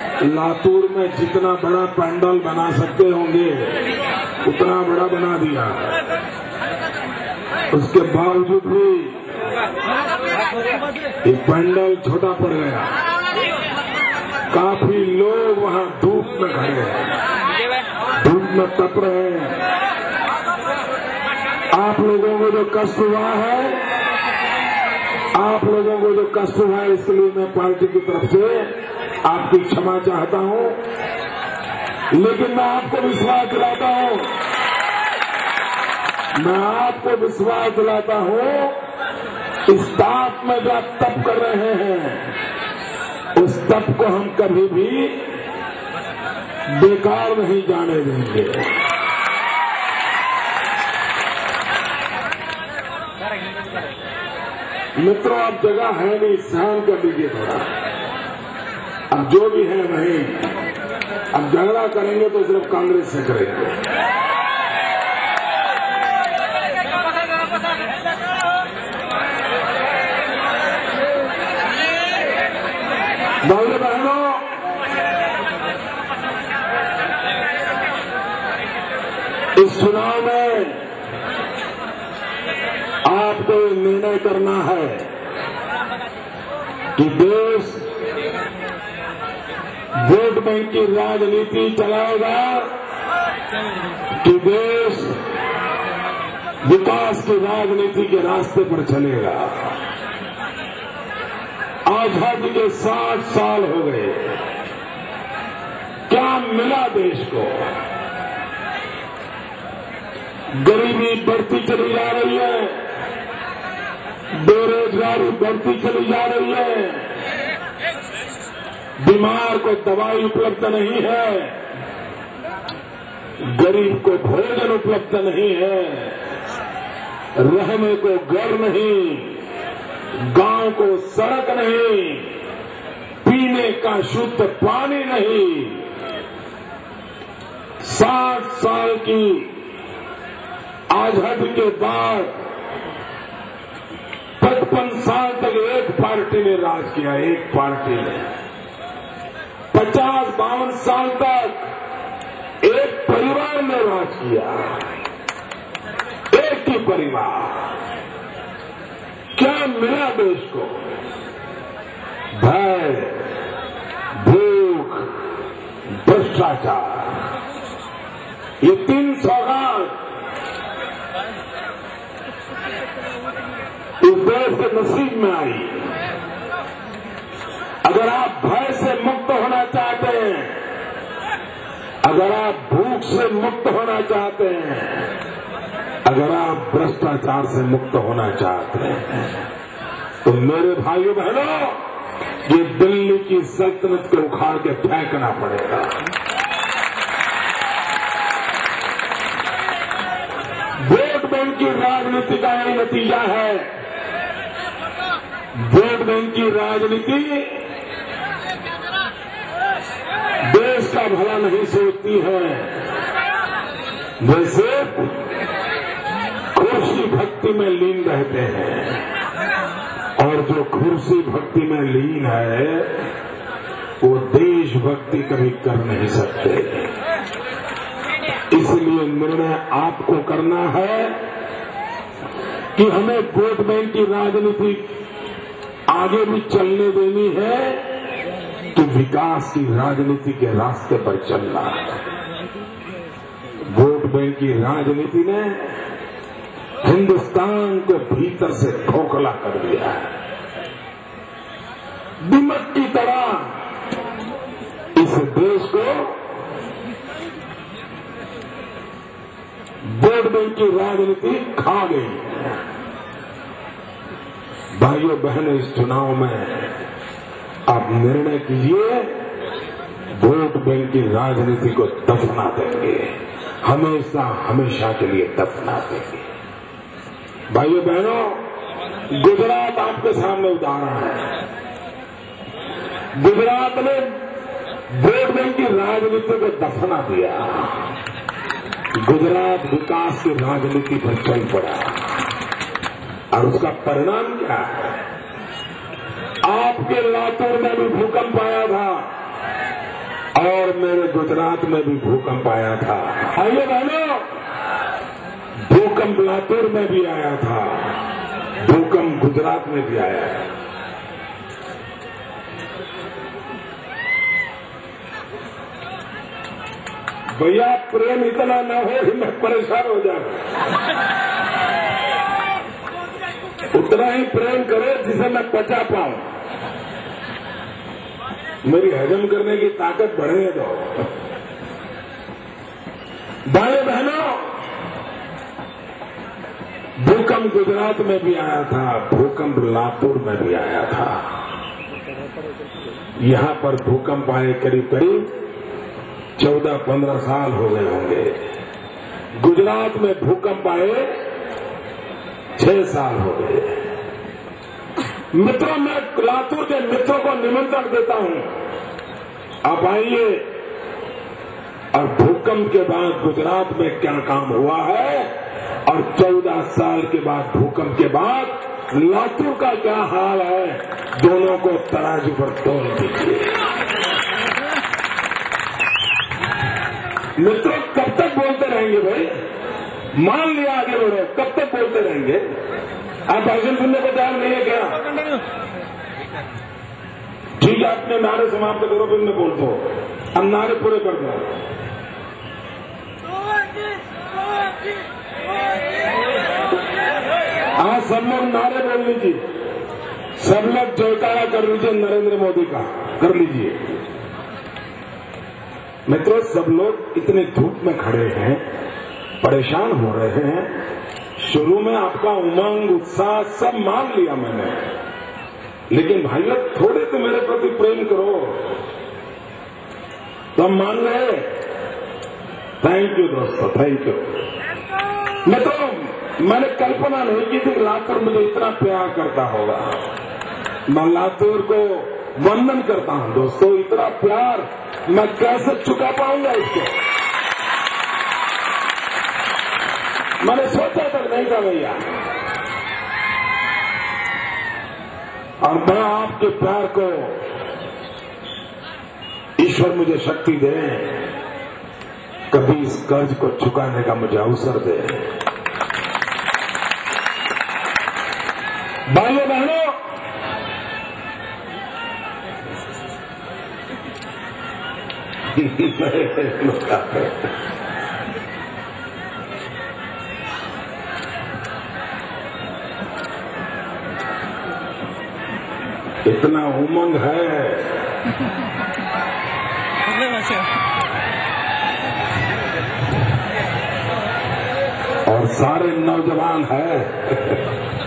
लातूर में जितना बड़ा पंडाल बना सकते होंगे उतना बड़ा बना दिया। उसके बावजूद भी ये पंडाल छोटा पड़ गया। काफी लोग वहां धूप में खड़े हैं, धूप में तप रहे हैं। आप लोगों को जो कष्ट हुआ है, आप लोगों को जो कष्ट हुआ है, इसके लिए मैं पार्टी की तरफ से आपकी क्षमा चाहता हूं। लेकिन मैं आपको विश्वास दिलाता हूं, मैं आपको विश्वास दिलाता हूं, इस ताप में जो आप तप कर रहे हैं, उस तप को हम कभी भी बेकार नहीं जाने देंगे। मित्रों, अब जगह है नहीं, सहन कर लीजिए थोड़ा। अब जो भी है वही, अब झगड़ा करेंगे तो सिर्फ कांग्रेस से करेंगे। भाइयों बहनों, इस चुनाव में आपको निर्णय करना है कि देश वोट बैंक की राजनीति चलाएगा कि देश विकास की राजनीति के रास्ते पर चलेगा। आजादी के 60 साल हो गए, क्या मिला देश को? गरीबी बढ़ती चली जा रही है, बेरोजगारी बढ़ती चली जा रही है, बीमार को दवाई उपलब्ध नहीं है, गरीब को भोजन उपलब्ध नहीं है, रहने को घर नहीं, गांव को सड़क नहीं, पीने का शुद्ध पानी नहीं। 60 साल की आजादी के बाद 55 साल तक एक पार्टी ने राज किया, एक पार्टी ने। 50-52 साल तक एक परिवार ने राज किया, एक ही परिवार। क्या मिला देश को? भय, भूख, भ्रष्टाचार, ये 3 सौगात इस देश के नसीब में आई। अगर आप भय से मुक्त होना चाहते हैं, अगर आप भूख से मुक्त होना चाहते हैं, अगर आप भ्रष्टाचार से मुक्त होना चाहते हैं, तो मेरे भाइयों बहनों, ये दिल्ली की सल्तनत को उखाड़ के फेंकना पड़ेगा। वोट बैंक की राजनीति का यही नतीजा है। वोट बैंक की राजनीति देश का भला नहीं सोचती है, वे सिर्फ कुर्सी भक्ति में लीन रहते हैं, और जो कुर्सी भक्ति में लीन है वो देशभक्ति कभी कर नहीं सकते। इसलिए निर्णय आपको करना है कि हमें वोट बैंक की राजनीति आगे भी चलने देनी है कि विकास की राजनीति के रास्ते पर चलना है। वोट बैंक की राजनीति ने हिंदुस्तान को भीतर से खोखला कर दिया है। दीमक की तरह इस देश को वोट बैंक की राजनीति खा गई। भाइयों बहनों, इस चुनाव में आप निर्णय कीजिए, वोट बैंक की राजनीति को दफना देंगे, हमेशा हमेशा के लिए दफना देंगे। भाइयों बहनों, गुजरात आपके सामने उदाहरण है। गुजरात ने वोट बैंक की राजनीति को दफना दिया, गुजरात विकास की राजनीति पर चल पड़ा, और उसका परिणाम क्या है? आपके लातूर में भी भूकंप आया था, और मेरे गुजरात में भी भूकंप आया था। आइए बहनों, भूकंप लातूर में भी आया था, भूकंप गुजरात में भी आया है। भैया प्रेम इतना न हो कि मैं परेशान हो जाऊं। उतना ही प्रेम करे जिसे मैं पचा पाऊं, मेरी हजम करने की ताकत बढ़ने दो। भाई बहनों, भूकंप गुजरात में भी आया था, भूकंप लातूर में भी आया था। यहां पर भूकंप आए करीब करीब 14-15 साल हो गए होंगे। गुजरात में भूकंप आए 6 साल हो गए। मित्रों, मैं लातूर के मित्रों को निमंत्रण देता हूं, आप आइए और भूकंप के बाद गुजरात में क्या काम हुआ है और 14 साल के बाद भूकंप के बाद लातूर का क्या हाल है, दोनों को तराजू पर तोल दीजिए। मित्रों, कब तक बोलते रहेंगे भाई? मान लिया आगे बढ़ो, कब तक बोलते रहेंगे? आप भाषण सुनने को तैयार नहीं है क्या? ठीक है, अपने नारे समाप्त करो, फिर मैं बोलता हूं। अब नारे पूरे कर दो। आज सब लोग नारे बोल लीजिए, सब लोग जयकारा कर लीजिए नरेंद्र मोदी का, कर लीजिए। मित्रों, सब लोग इतनी धूप में खड़े हैं, परेशान हो रहे हैं। शुरू में आपका उमंग उत्साह सब मान लिया मैंने, लेकिन भाइयों थोड़े तो मेरे प्रति प्रेम करो, तो हम मान गए। थैंक यू दोस्तों, थैंक यू। मित्रों, मैंने कल्पना नहीं की थी लातूर मुझे इतना प्यार करता होगा। मैं लातूर को वंदन करता हूं दोस्तों, इतना प्यार मैं कैसे चुका पाऊंगा इसको, मैंने सोचा तक नहीं था भैया। और मैं आपके प्यार को, ईश्वर मुझे शक्ति दे, कभी इस कर्ज को चुकाने का मुझे अवसर दे। भाइयों बहनों, इतना उमंग है, और सारे नौजवान हैं।